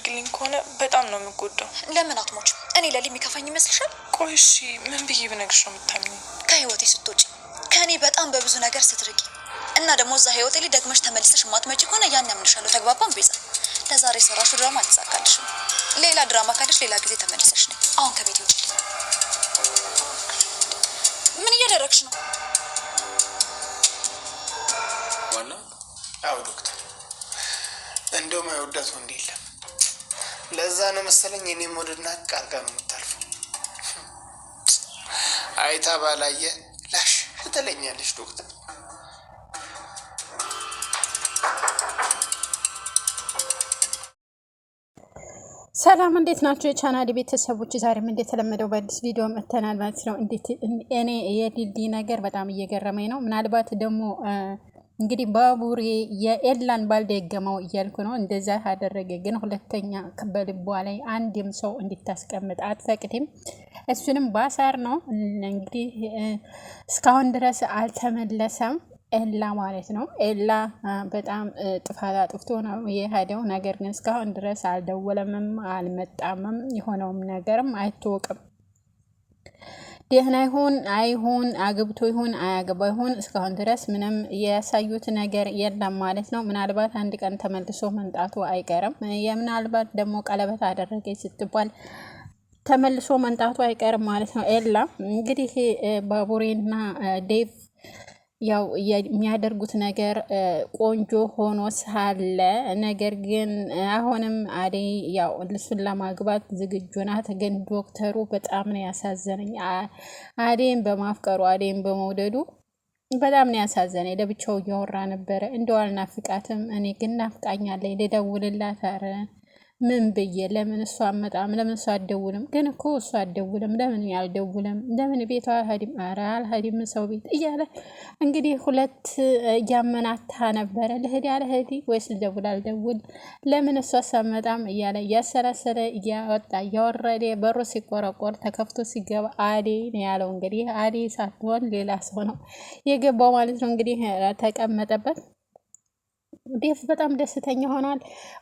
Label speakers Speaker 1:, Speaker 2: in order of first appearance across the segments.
Speaker 1: የምታደርግልኝ ከሆነ በጣም ነው የምጎዳው።
Speaker 2: ለምን አትሞች? እኔ ለሊ የሚከፋኝ ይመስልሻል?
Speaker 1: ቆይ እሺ ምን ብዬ ብነግርሽ ነው የምታምኚኝ?
Speaker 2: ከህይወቴ ስትወጪ ከኔ በጣም በብዙ ነገር ስትርቂ እና ደግሞ እዛ ህይወቴ ላይ ደግመሽ ተመልሰሽ ማትመጪ ከሆነ ያን ያምንሻለሁ። ተግባባን ቤዛ? ለዛሬ ሰራሹ ድራማ አልተሳካልሽም። ሌላ ድራማ ካለሽ ሌላ ጊዜ ተመልሰሽ ነኝ። አሁን ከቤት ውጪ። ምን እያደረግሽ ነው?
Speaker 3: ዋና
Speaker 1: አዎ ዶክተር፣ እንደውም አይወዳት ወንድ የለም። ለዛ ነው መሰለኝ እኔም ወደና ቃርጋ ነው የምታልፈው። አይታ ባላየ ላሽ ትለኛለች ዶክተር።
Speaker 4: ሰላም እንዴት ናችሁ የቻናሌ ቤተሰቦች? ዛሬም እንደተለመደው በአዲስ ቪዲዮ መተናል ማለት ነው። እንዴት እኔ የሊሊ ነገር በጣም እየገረመኝ ነው። ምናልባት ደግሞ እንግዲህ ባቡሬ የኤላን ባልደገመው እያልኩ ነው። እንደዛ አደረገ፣ ግን ሁለተኛ በልቧ ላይ አንድም ሰው እንድታስቀምጥ አትፈቅድም። እሱንም ባሳር ነው እንግዲህ እስካሁን ድረስ አልተመለሰም ኤላ ማለት ነው። ኤላ በጣም ጥፋት አጥፍቶ ነው የሄደው። ነገር ግን እስካሁን ድረስ አልደወለምም አልመጣምም። የሆነውም ነገርም አይታወቅም። ደህና ይሁን አይሁን አግብቶ ይሁን አያገባ ይሁን እስካሁን ድረስ ምንም ያሳዩት ነገር የለም ማለት ነው። ምናልባት አንድ ቀን ተመልሶ መምጣቱ አይቀርም። የምናልባት ደግሞ ቀለበት አደረገች ስትባል ተመልሶ መምጣቱ አይቀርም ማለት ነው። ኤላ እንግዲህ ባቡሬና ዴቭ ያው የሚያደርጉት ነገር ቆንጆ ሆኖ ሳለ ነገር ግን አሁንም አደይ ያው እሱን ለማግባት ዝግጁ ናት። ግን ዶክተሩ በጣም ነው ያሳዘነኝ። አደይን በማፍቀሩ አደይን በመውደዱ በጣም ነው ያሳዘነኝ። ለብቻው እያወራ ነበረ። እንደው አልናፍቃትም? እኔ ግን ናፍቃኛለኝ። ልደውልላት አረ ምን ብዬ ለምን እሷ አመጣም? ለምን እሷ አትደውልም? ግን እኮ እሷ አትደውልም። ለምን ያልደውልም? ለምን ቤቷ አልሄድም? ኧረ አልሄድም ሰው ቤት እያለ እንግዲህ ሁለት እያመናታ ነበረ። ልሂድ አልሂድ ወይስ ልደውል አልደውል? ለምን እሷ አመጣም እያለ እያሰላሰለ እያወጣ እያወረደ በሩ ሲቆረቆር ተከፍቶ ሲገባ አደይ ነው ያለው። እንግዲህ አደይ ሳትሆን ሌላ ሰው ነው የገባው ማለት ነው። እንግዲህ ተቀመጠበት። ዴቭ በጣም ደስተኛ ሆኗል።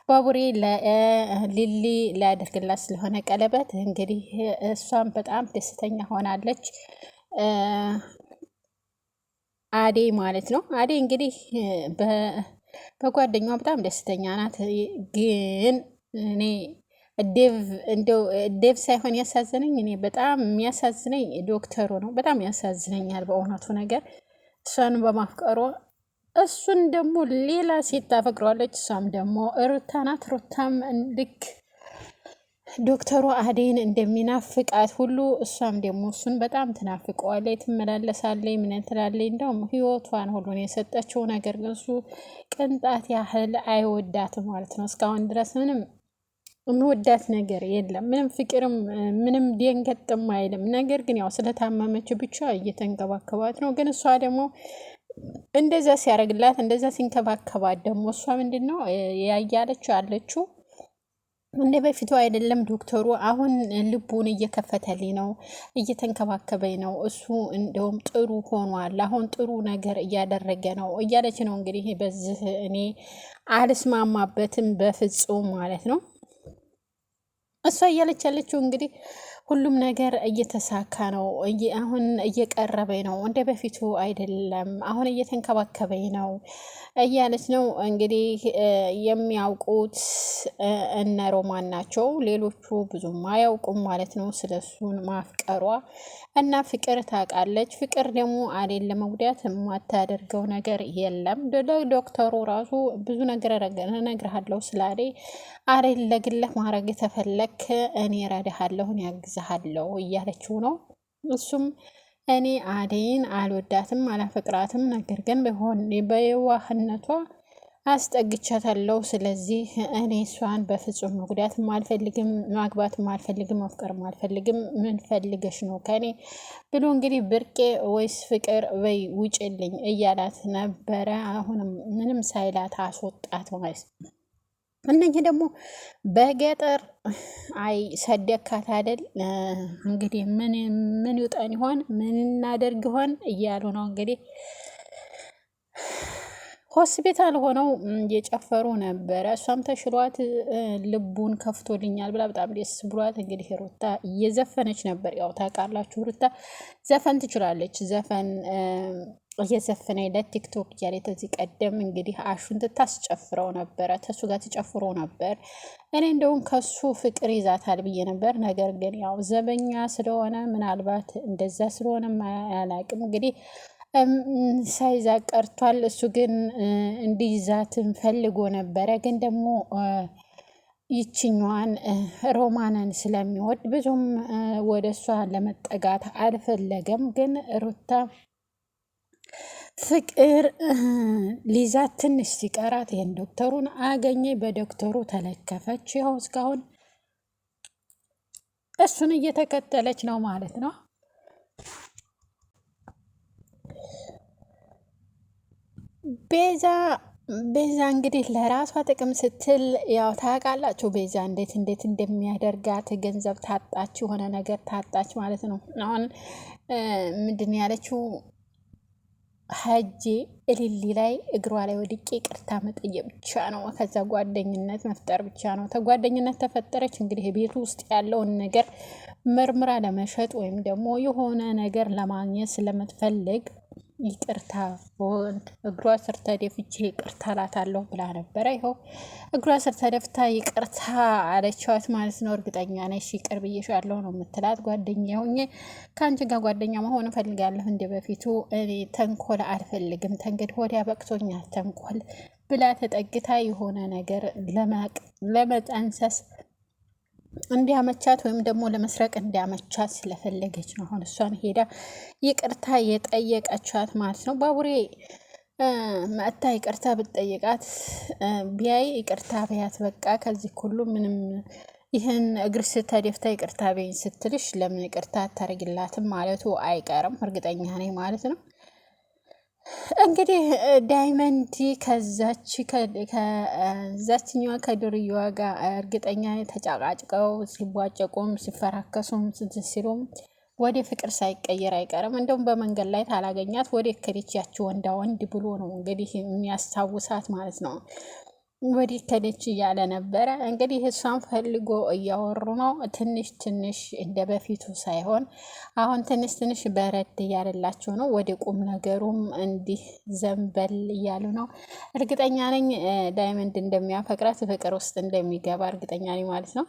Speaker 4: ባቡሬ ለሊሊ ሊያደርግላት ስለሆነ ቀለበት እንግዲህ እሷም በጣም ደስተኛ ሆናለች። አደይ ማለት ነው። አደይ እንግዲህ በጓደኛዋ በጣም ደስተኛ ናት። ግን እኔ ዴቭ ሳይሆን ያሳዝነኝ እኔ በጣም የሚያሳዝነኝ ዶክተሩ ነው። በጣም ያሳዝነኛል በእውነቱ ነገር እሷን በማፍቀሯ እሱን ደግሞ ሌላ ሴት ታፈቅረዋለች። እሷም ደግሞ ሩታ ናት። ሩታም ልክ ዶክተሩ አደይን እንደሚናፍቃት ሁሉ እሷም ደግሞ እሱን በጣም ትናፍቀዋለች፣ ትመላለሳለች፣ ምን ትላለች። እንደውም ህይወቷን ሁሉን የሰጠችው ነገር ግን እሱ ቅንጣት ያህል አይወዳትም ማለት ነው። እስካሁን ድረስ ምንም የሚወዳት ነገር የለም። ምንም ፍቅርም ምንም ደንገጥም አይልም። ነገር ግን ያው ስለታመመች ብቻ እየተንከባከባት ነው። ግን እሷ ደግሞ እንደዛ ሲያደርግላት እንደዛ ሲንከባከባት ደግሞ እሷ ምንድነው ያያለችው ያለችው እንደ በፊቱ አይደለም። ዶክተሩ አሁን ልቡን እየከፈተልኝ ነው፣ እየተንከባከበኝ ነው፣ እሱ እንደውም ጥሩ ሆኗል፣ አሁን ጥሩ ነገር እያደረገ ነው እያለች ነው። እንግዲህ በዚህ እኔ አልስማማበትም በፍጹም ማለት ነው። እሷ እያለች ያለችው እንግዲህ ሁሉም ነገር እየተሳካ ነው፣ አሁን እየቀረበኝ ነው፣ እንደ በፊቱ አይደለም፣ አሁን እየተንከባከበኝ ነው እያለች ነው። እንግዲህ የሚያውቁት እነ ሮማን ናቸው። ሌሎቹ ብዙም አያውቁም ማለት ነው ስለሱን ማፍቀሯ እና ፍቅር ታውቃለች። ፍቅር ደግሞ አደይን ለመጉዳት የማታደርገው ነገር የለም። ዶክተሩ ራሱ ብዙ ነገር እነግርሃለሁ ስለ አደይን ለግለህ ማድረግ የተፈለክ እኔ እረዳሃለሁ፣ ያግዝሃለሁ እያለችው ነው። እሱም እኔ አደይን አልወዳትም አላፈቅራትም፣ ነገር ግን በየዋህነቷ አስጠግቻታለሁ። ስለዚህ እኔ እሷን በፍጹም መጉዳት አልፈልግም፣ ማግባት አልፈልግም፣ ማፍቀር አልፈልግም። ምን ፈልገሽ ነው ከኔ ብሎ እንግዲህ ብርቄ ወይስ ፍቅር ወይ ውጭልኝ እያላት ነበረ። አሁንም ምንም ሳይላት አስወጣት ማለት ነው። እነኚህ ደግሞ በገጠር አይ ሰደካት አይደል እንግዲህ ምን ይውጣን ይሆን ምን እናደርግ ይሆን እያሉ ነው እንግዲህ ሆስፒታል ሆነው እየጨፈሩ ነበረ። እሷም ተሽሏት ልቡን ከፍቶልኛል ብላ በጣም ደስ ብሏት እንግዲህ ሩታ እየዘፈነች ነበር። ያው ታውቃላችሁ ሩታ ዘፈን ትችላለች። ዘፈን እየዘፈነ ለቲክቶክ እያለ ከዚህ ቀደም እንግዲህ አሹን ትታስጨፍረው ነበረ። ተሱ ጋር ትጨፍሮ ነበር። እኔ እንደውም ከሱ ፍቅር ይዛታል ብዬ ነበር። ነገር ግን ያው ዘበኛ ስለሆነ ምናልባት እንደዛ ስለሆነ አያላቅም እንግዲህ ሳይዛ ቀርቷል። እሱ ግን እንዲይዛትን ፈልጎ ነበረ። ግን ደግሞ ይችኛዋን ሮማንን ስለሚወድ ብዙም ወደ እሷ ለመጠጋት አልፈለገም። ግን ሩታ ፍቅር ሊዛት ትንሽ ሲቀራት ይህን ዶክተሩን አገኘ። በዶክተሩ ተለከፈች። ይኸው እስካሁን እሱን እየተከተለች ነው ማለት ነው። ቤዛ እንግዲህ ለራሷ ጥቅም ስትል ያው ታውቃላችሁ፣ ቤዛ እንዴት እንደሚያደርጋት ገንዘብ ታጣች፣ የሆነ ነገር ታጣች ማለት ነው። አሁን ምንድን ያለችው ሀጄ እልሊ ላይ እግሯ ላይ ወድቄ ይቅርታ መጠየቅ ብቻ ነው፣ ከዛ ጓደኝነት መፍጠር ብቻ ነው። ተጓደኝነት ተፈጠረች እንግዲህ ቤቱ ውስጥ ያለውን ነገር መርምራ ለመሸጥ ወይም ደግሞ የሆነ ነገር ለማግኘት ስለምትፈልግ ይቅርታ እግሯ ስር ተደፍቼ ይቅርታ ላታለሁ ብላ ነበረ። ይኸው እግሯ ስር ተደፍታ ይቅርታ አለቻት ማለት ነው። እርግጠኛ ነሽ ይቅር ብዬሻለሁ ነው የምትላት። ጓደኛ ሆኜ ከአንቺ ጋር ጓደኛ መሆን እፈልጋለሁ፣ እንደ በፊቱ እኔ ተንኮል አልፈልግም፣ ተንግዲህ ወዲያ በቅቶኛል ተንኮል ብላ ተጠግታ የሆነ ነገር ለመጠንሰስ እንዲያመቻት ወይም ደግሞ ለመስረቅ እንዲያመቻት ስለፈለገች ነው አሁን እሷን ሄዳ ይቅርታ የጠየቀቻት ማለት ነው። ባቡሬ መጥታ ይቅርታ ብትጠይቃት ቢያይ ይቅርታ በያት በቃ ከዚህ ሁሉ ምንም ይህን እግር ስተደፍታ ይቅርታ በይኝ ስትልሽ ለምን ይቅርታ አታረግላትም ማለቱ አይቀርም፣ እርግጠኛ ነኝ ማለት ነው። እንግዲህ ዳይመንድ ከዛችኛዋ ከዱርዬዋ ጋር እርግጠኛ ተጫቃጭቀው ሲቧጨቁም ሲፈራከሱም ሲሉም ወደ ፍቅር ሳይቀየር አይቀርም። እንደውም በመንገድ ላይ ታላገኛት ወደ ከደቻችሁ ወንዳ ወንድ ብሎ ነው እንግዲህ የሚያስታውሳት ማለት ነው። ወዲህ ከደች እያለ ነበረ እንግዲህ እሷን ፈልጎ እያወሩ ነው። ትንሽ እንደ በፊቱ ሳይሆን አሁን ትንሽ በረድ እያለላቸው ነው። ወደ ቁም ነገሩም እንዲህ ዘንበል እያሉ ነው። እርግጠኛ ነኝ ዳይመንድ እንደሚያፈቅራት ፍቅር ውስጥ እንደሚገባ እርግጠኛ ነኝ ማለት ነው።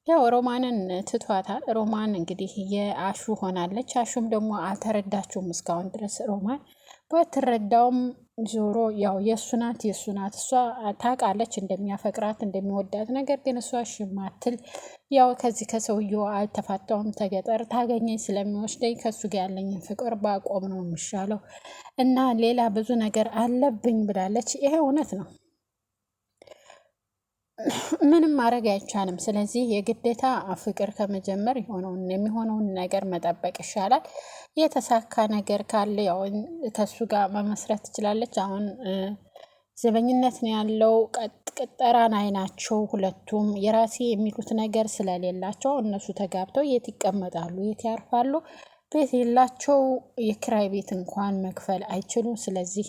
Speaker 4: ያው ሮማንን ትቷታል። ሮማን እንግዲህ የአሹ ሆናለች። አሹም ደግሞ አልተረዳችውም እስካሁን ድረስ ሮማን ባትረዳውም ዞሮ ያው የእሱ ናት እሷ ታውቃለች እንደሚያፈቅራት እንደሚወዳት። ነገር ግን እሷ ሽማትል ያው ከዚህ ከሰውየው አልተፋታውም ተገጠር ታገኘኝ ስለሚወስደኝ ከሱ ጋር ያለኝን ፍቅር ባቆም ነው የሚሻለው እና ሌላ ብዙ ነገር አለብኝ ብላለች። ይሄ እውነት ነው፣ ምንም ማድረግ አይቻልም። ስለዚህ የግዴታ ፍቅር ከመጀመር የሚሆነውን ነገር መጠበቅ ይሻላል። የተሳካ ነገር ካለ ያው ከሱ ጋር መመስረት ትችላለች። አሁን ዘበኝነት ነው ያለው፣ ቅጠራን አይናቸው ሁለቱም የራሴ የሚሉት ነገር ስለሌላቸው እነሱ ተጋብተው የት ይቀመጣሉ? የት ያርፋሉ? ቤት የላቸው፣ የኪራይ ቤት እንኳን መክፈል አይችሉም። ስለዚህ